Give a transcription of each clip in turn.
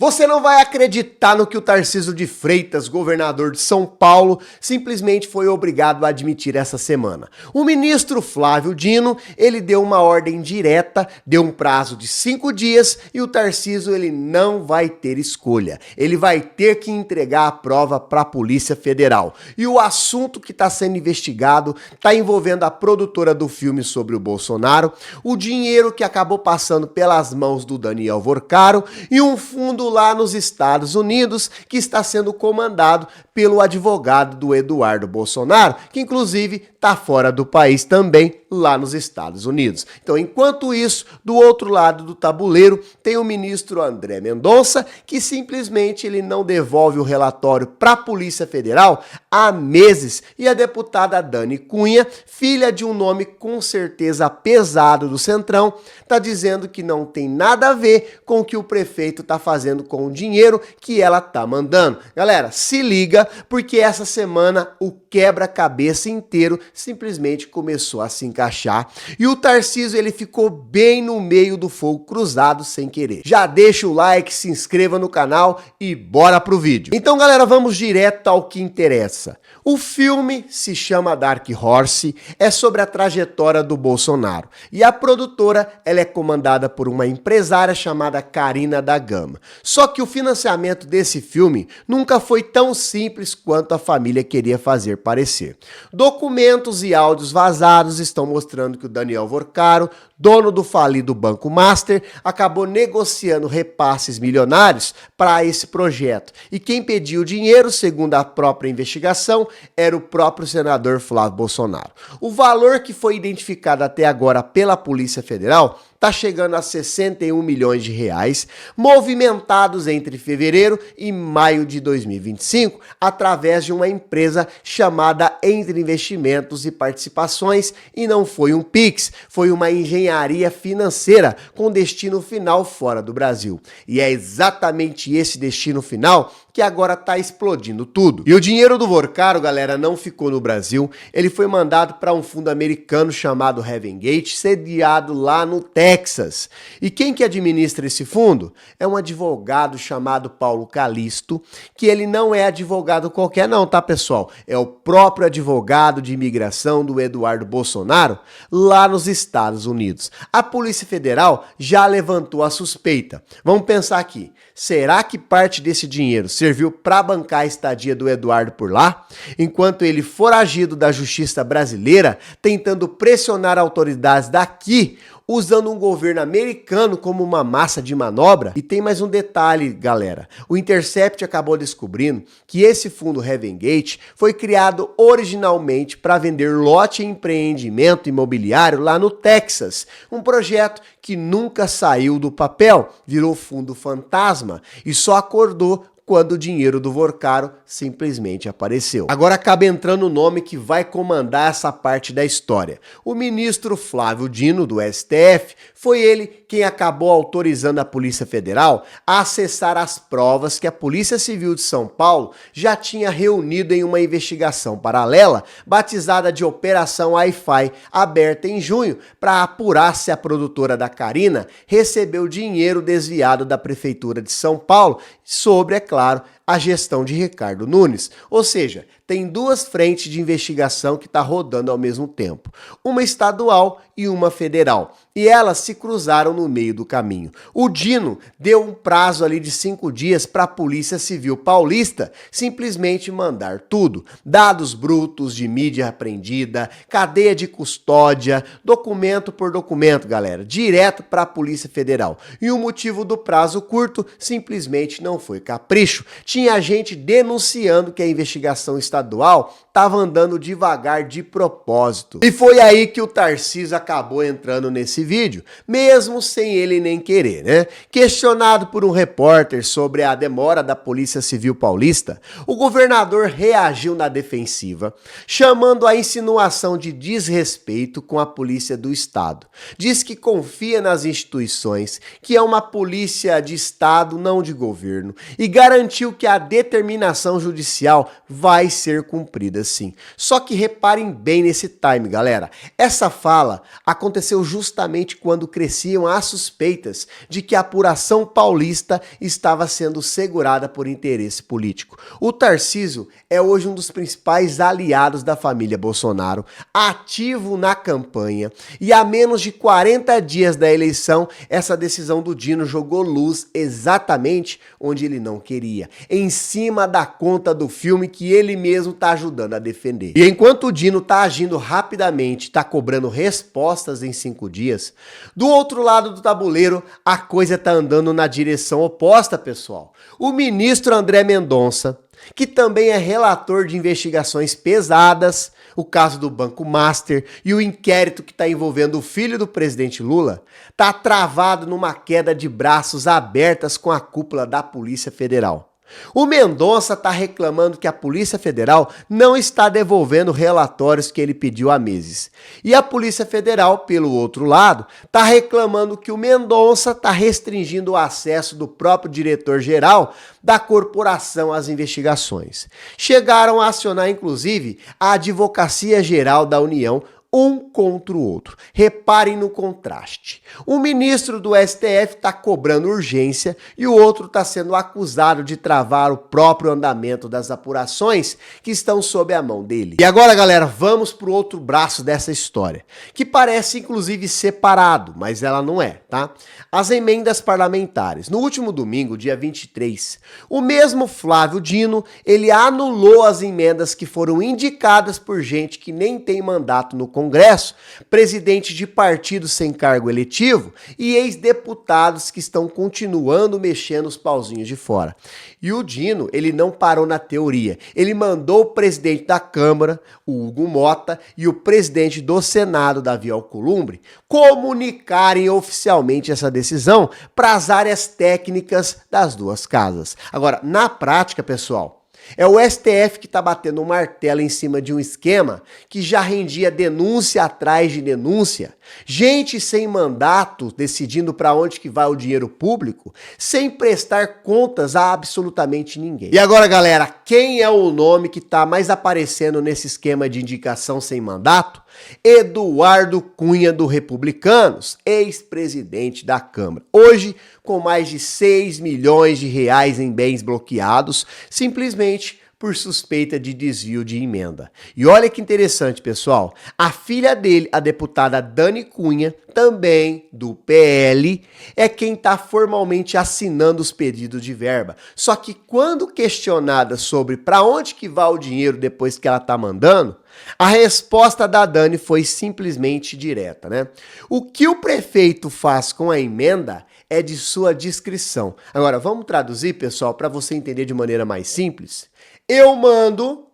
Você não vai acreditar no que o Tarcísio de Freitas, governador de São Paulo, simplesmente foi obrigado a admitir essa semana. O ministro Flávio Dino, ele deu uma ordem direta, deu um prazo de 5 dias e o Tarcísio ele não vai ter escolha. Ele vai ter que entregar a prova para a Polícia Federal. E o assunto que está sendo investigado está envolvendo a produtora do filme sobre o Bolsonaro, o dinheiro que acabou passando pelas mãos do Daniel Vorcaro e um fundo lá nos Estados Unidos, que está sendo comandado pelo advogado do Eduardo Bolsonaro, que inclusive está fora do país também, lá nos Estados Unidos. Então, enquanto isso, do outro lado do tabuleiro, tem o ministro André Mendonça, que simplesmente ele não devolve o relatório para a Polícia Federal há meses, e a deputada Dani Cunha, filha de um nome com certeza pesado do Centrão, está dizendo que não tem nada a ver com o que o prefeito está fazendo com o dinheiro que ela tá mandando. Galera, se liga, porque essa semana o quebra-cabeça inteiro simplesmente começou a se encaixar e o Tarcísio ele ficou bem no meio do fogo cruzado sem querer. Já deixa o like, se inscreva no canal e bora pro vídeo. Então, galera, vamos direto ao que interessa. O filme se chama Dark Horse, é sobre a trajetória do Bolsonaro e a produtora ela é comandada por uma empresária chamada Karina da Gama. Só que o financiamento desse filme nunca foi tão simples quanto a família queria fazer parecer. Documentos e áudios vazados estão mostrando que o Daniel Vorcaro, dono do falido Banco Master, acabou negociando repasses milionários para esse projeto. E quem pediu o dinheiro, segundo a própria investigação, era o próprio senador Flávio Bolsonaro. O valor que foi identificado até agora pela Polícia Federal está chegando a 61 milhões de reais, movimentados entre fevereiro e maio de 2025, através de uma empresa chamada Entre Investimentos e Participações, e não foi um Pix, foi uma engenharia financeira com destino final fora do Brasil. E é exatamente esse destino final que agora tá explodindo tudo. E o dinheiro do Vorcaro, galera, não ficou no Brasil, ele foi mandado para um fundo americano chamado Heaven Gate, sediado lá no Texas. E quem que administra esse fundo? É um advogado chamado Paulo Calisto, que ele não é advogado qualquer não, tá, pessoal? É o próprio advogado de imigração do Eduardo Bolsonaro, lá nos Estados Unidos. A Polícia Federal já levantou a suspeita. Vamos pensar aqui, será que parte desse dinheiro serviu para bancar a estadia do Eduardo por lá, enquanto ele foragido da justiça brasileira, tentando pressionar autoridades daqui, usando um governo americano como uma massa de manobra? E tem mais um detalhe, galera. O Intercept acabou descobrindo que esse fundo Heaven Gate foi criado originalmente para vender lote em empreendimento imobiliário lá no Texas. Um projeto que nunca saiu do papel, virou fundo fantasma e só acordou quando o dinheiro do Vorcaro simplesmente apareceu. Agora acaba entrando o nome que vai comandar essa parte da história. O ministro Flávio Dino, do STF, foi ele quem acabou autorizando a Polícia Federal a acessar as provas que a Polícia Civil de São Paulo já tinha reunido em uma investigação paralela, batizada de Operação Wi-Fi, aberta em junho, para apurar se a produtora da Karina recebeu dinheiro desviado da Prefeitura de São Paulo sobre, é claro, a gestão de Ricardo Nunes. Ou seja, tem duas frentes de investigação que está rodando ao mesmo tempo, uma estadual e uma federal, e elas se cruzaram no meio do caminho. O Dino deu um prazo ali de 5 dias para a Polícia Civil Paulista simplesmente mandar tudo, dados brutos de mídia apreendida, cadeia de custódia, documento por documento, galera, direto para a Polícia Federal. E o motivo do prazo curto simplesmente não foi capricho. Tinha gente denunciando que a investigação estadual estava andando devagar de propósito. E foi aí que o Tarcísio acabou entrando nesse vídeo, mesmo sem ele nem querer, né? Questionado por um repórter sobre a demora da Polícia Civil Paulista, o governador reagiu na defensiva, chamando a insinuação de desrespeito com a Polícia do Estado. Diz que confia nas instituições, que é uma polícia de Estado, não de governo, e garantiu que a determinação judicial vai ser cumprida ainda assim. Só que reparem bem nesse time, galera. Essa fala aconteceu justamente quando cresciam as suspeitas de que a apuração paulista estava sendo segurada por interesse político. O Tarcísio é hoje um dos principais aliados da família Bolsonaro, ativo na campanha, e a menos de 40 dias da eleição, essa decisão do Dino jogou luz exatamente onde ele não queria, em cima da conta do filme que ele mesmo tá ajudando a defender. E enquanto o Dino tá agindo rapidamente, tá cobrando respostas em 5 dias, do outro lado do tabuleiro, a coisa tá andando na direção oposta, pessoal. O ministro André Mendonça, que também é relator de investigações pesadas, o caso do Banco Master e o inquérito que está envolvendo o filho do presidente Lula, está travado numa queda de braços abertas com a cúpula da Polícia Federal. O Mendonça está reclamando que a Polícia Federal não está devolvendo relatórios que ele pediu há meses. E a Polícia Federal, pelo outro lado, está reclamando que o Mendonça está restringindo o acesso do próprio diretor-geral da corporação às investigações. Chegaram a acionar, inclusive, a Advocacia Geral da União, um contra o outro. Reparem no contraste. O ministro do STF está cobrando urgência e o outro está sendo acusado de travar o próprio andamento das apurações que estão sob a mão dele. E agora, galera, vamos para o outro braço dessa história, que parece inclusive separado, mas ela não é, tá? As emendas parlamentares. No último domingo, dia 23, o mesmo Flávio Dino, ele anulou as emendas que foram indicadas por gente que nem tem mandato no Congresso, presidente de partidos sem cargo eletivo e ex-deputados que estão continuando mexendo os pauzinhos de fora. E o Dino, ele não parou na teoria. Ele mandou o presidente da Câmara, o Hugo Mota, e o presidente do Senado, Davi Alcolumbre, comunicarem oficialmente essa decisão para as áreas técnicas das duas casas. Agora, na prática, pessoal, é o STF que está batendo um martelo em cima de um esquema que já rendia denúncia atrás de denúncia, gente sem mandato decidindo para onde que vai o dinheiro público, sem prestar contas a absolutamente ninguém. E agora, galera, quem é o nome que está mais aparecendo nesse esquema de indicação sem mandato? Eduardo Cunha, do Republicanos, ex-presidente da Câmara. Hoje, com mais de 6 milhões de reais em bens bloqueados, simplesmente por suspeita de desvio de emenda. E olha que interessante, pessoal, a filha dele, a deputada Dani Cunha, também do PL, é quem está formalmente assinando os pedidos de verba. Só que quando questionada sobre para onde que vai o dinheiro depois que ela está mandando, a resposta da Dani foi simplesmente direta, né? O que o prefeito faz com a emenda é de sua discrição. Agora, vamos traduzir, pessoal, para você entender de maneira mais simples. Eu mando,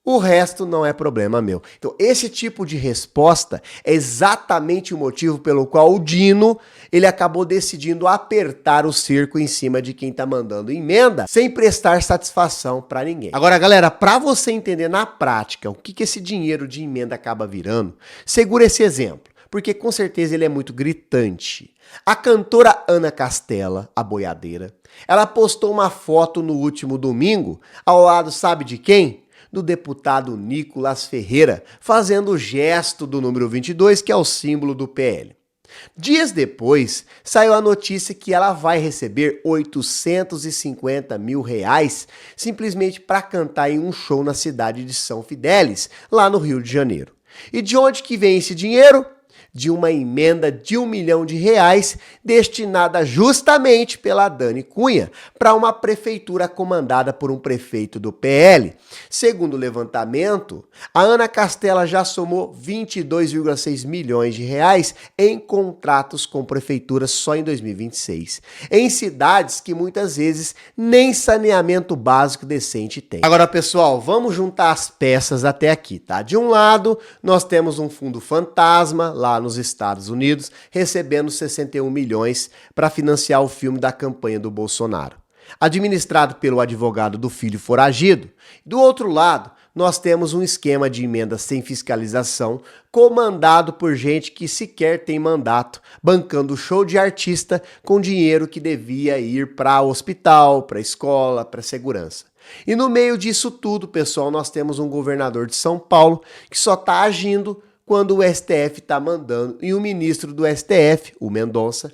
o resto não é problema meu. Então, esse tipo de resposta é exatamente o motivo pelo qual o Dino, ele acabou decidindo apertar o cerco em cima de quem está mandando emenda, sem prestar satisfação para ninguém. Agora, galera, para você entender na prática o que esse dinheiro de emenda acaba virando, segura esse exemplo, porque com certeza ele é muito gritante. A cantora Ana Castela, a boiadeira, ela postou uma foto no último domingo, ao lado, sabe de quem? Do deputado Nicolas Ferreira, fazendo o gesto do número 22, que é o símbolo do PL. Dias depois, saiu a notícia que ela vai receber 850 mil reais simplesmente para cantar em um show na cidade de São Fidélis, lá no Rio de Janeiro. E de onde que vem esse dinheiro? De uma emenda de R$1 milhão destinada justamente pela Dani Cunha para uma prefeitura comandada por um prefeito do PL. Segundo o levantamento, a Ana Castela já somou 22,6 milhões de reais em contratos com prefeituras só em 2026, em cidades que muitas vezes nem saneamento básico decente tem. Agora, pessoal, vamos juntar as peças até aqui, tá? De um lado, nós temos um fundo fantasma lá nos Estados Unidos, recebendo 61 milhões para financiar o filme da campanha do Bolsonaro. administrado pelo advogado do filho foragido. Do outro lado, nós temos um esquema de emenda sem fiscalização, comandado por gente que sequer tem mandato, bancando show de artista com dinheiro que devia ir para hospital, para escola, para segurança. E no meio disso tudo, pessoal, nós temos um governador de São Paulo que só está agindo quando o STF está mandando, e o ministro do STF, o Mendonça,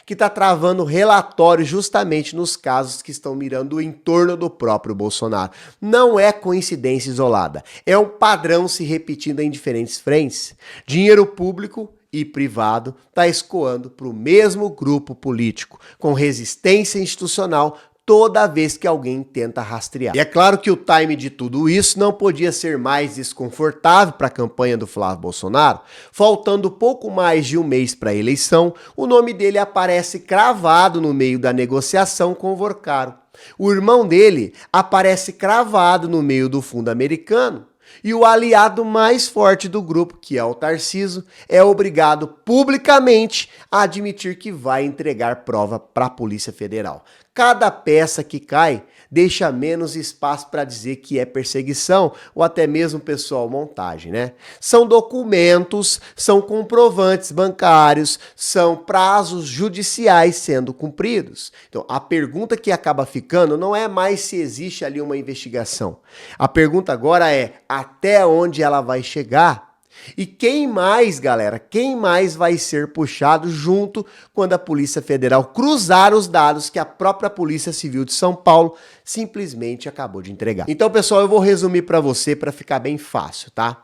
que está travando relatório justamente nos casos que estão mirando o entorno do próprio Bolsonaro. Não é coincidência isolada, é um padrão se repetindo em diferentes frentes. Dinheiro público e privado está escoando para o mesmo grupo político, com resistência institucional toda vez que alguém tenta rastrear. E é claro que o time de tudo isso não podia ser mais desconfortável para a campanha do Flávio Bolsonaro. Faltando pouco mais de um mês para a eleição, o nome dele aparece cravado no meio da negociação com o Vorcaro. O irmão dele aparece cravado no meio do fundo americano. E o aliado mais forte do grupo, que é o Tarcísio, é obrigado publicamente a admitir que vai entregar prova para a Polícia Federal. Cada peça que cai deixa menos espaço para dizer que é perseguição ou até mesmo, pessoal, montagem, né? São documentos, são comprovantes bancários, são prazos judiciais sendo cumpridos. Então, a pergunta que acaba ficando não é mais se existe ali uma investigação. A pergunta agora é até onde ela vai chegar? E quem mais, galera, quem mais vai ser puxado junto quando a Polícia Federal cruzar os dados que a própria Polícia Civil de São Paulo simplesmente acabou de entregar? Então, pessoal, eu vou resumir para você para ficar bem fácil, tá?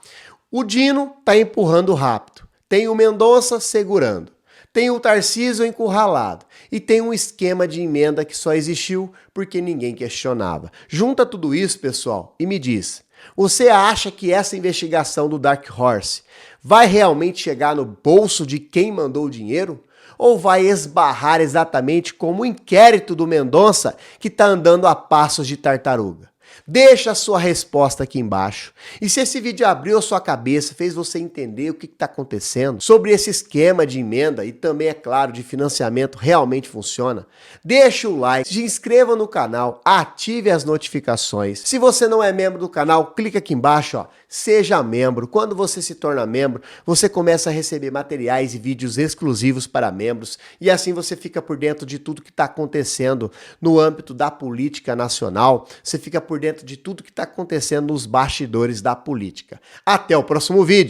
O Dino tá empurrando rápido, tem o Mendonça segurando, tem o Tarcísio encurralado e tem um esquema de emenda que só existiu porque ninguém questionava. Junta tudo isso, pessoal, e me diz: você acha que essa investigação do Dark Horse vai realmente chegar no bolso de quem mandou o dinheiro? Ou vai esbarrar exatamente como o inquérito do Mendonça que está andando a passos de tartaruga? Deixa a sua resposta aqui embaixo. E se esse vídeo abriu a sua cabeça, fez você entender o que está acontecendo sobre esse esquema de emenda e também, é claro, de financiamento realmente funciona, deixa o like, se inscreva no canal, ative as notificações. Se você não é membro do canal, clica aqui embaixo, ó, seja membro. Quando você se torna membro, você começa a receber materiais e vídeos exclusivos para membros e assim você fica por dentro de tudo que está acontecendo no âmbito da política nacional, você fica por dentro de tudo que está acontecendo nos bastidores da política. Até o próximo vídeo!